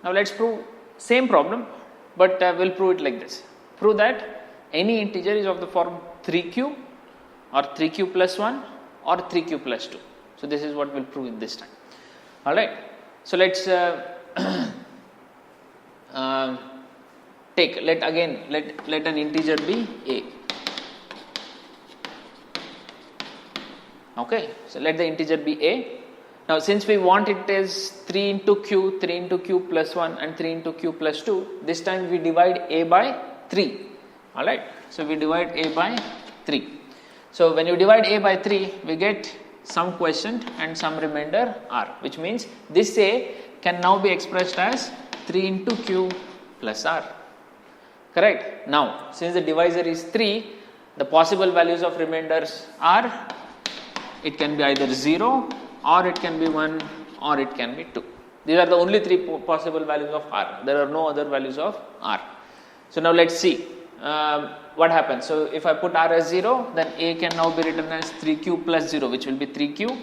Now let's prove same problem, but we'll prove it like this. Prove that any integer is of the form 3q or 3q plus 1 or 3q plus 2. So this is what we'll prove in this time. Alright. So let's take, let an integer be a. Okay, so let the integer be a. Now since we want it as 3 into q, 3 into q plus 1 and 3 into q plus 2, this time we divide a by 3. Alright, so we divide a by 3. So when you divide a by 3, we get some quotient and some remainder r, which means this a can now be expressed as 3 into q plus r. Correct? Now, since the divisor is 3, the possible values of remainders are, it can be either 0 or it can be 1 or it can be 2. These are the only 3 possible values of r. There are no other values of r. So now let's see what happens. So if I put r as 0, then a can now be written as 3q plus 0, which will be 3q.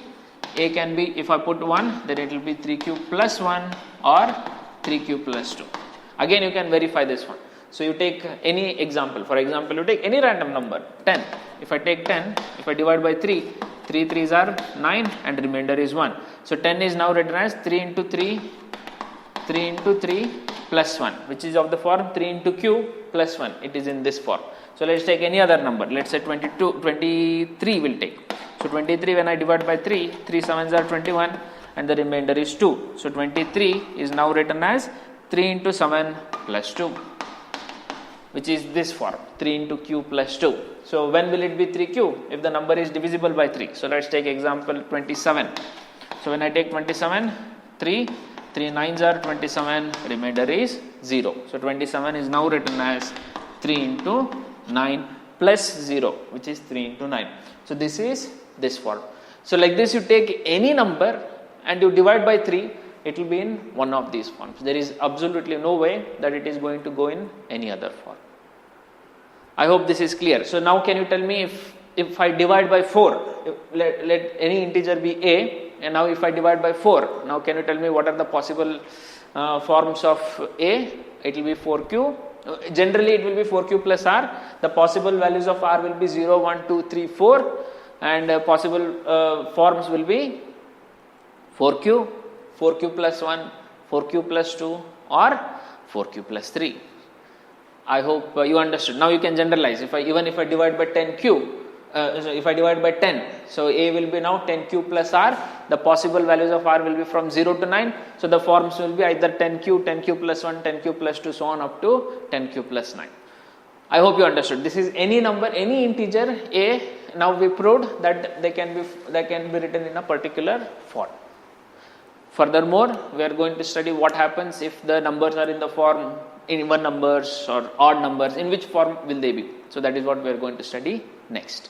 A can be, if I put 1, then it will be 3q plus 1 or 3q plus 2. Again, you can verify this one. So you take any example. For example, you take any random number, 10. If I take 10, if I divide by 3, 3 3s are 9 and remainder is 1. So 10 is now written as 3 into 3, 3 into 3 plus 1, which is of the form 3 into q plus 1. It is in this form. So let's take any other number. Let's say 23 will take. So 23, when I divide by 3, 3 7s are 21 and the remainder is 2. So 23 is now written as 3 into 7 plus 2, which is this form, 3 into q plus 2. So when will it be 3q? If the number is divisible by 3. So let's take example 27. So when I take 27, 3 9s are 27, remainder is 0. So 27 is now written as 3 into 9 plus 0, which is 3 into 9. So this is this form. So like this, you take any number and you divide by 3, it will be in one of these forms. There is absolutely no way that it is going to go in any other form. I hope this is clear. So now can you tell me, if I divide by 4, let any integer be a, and now if I divide by 4, now can you tell me what are the possible forms of a? It will be 4q. Generally it will be 4q plus r. The possible values of r will be 0, 1, 2, 3, 4, and possible forms will be 4q, 4q plus 1, 4q plus 2, or 4q plus 3. I hope you understood. Now you can generalize. Even if I divide by 10q, if I divide by 10, so a will be now 10q plus r. The possible values of r will be from 0 to 9. So the forms will be either 10q, 10q plus 1, 10q plus 2, so on up to 10q plus 9. I hope you understood. This is any number, any integer a. Now we proved that they can be written in a particular form. Furthermore, we are going to study what happens if the numbers are in the form even numbers or odd numbers. In which form will they be? So that is what we are going to study next.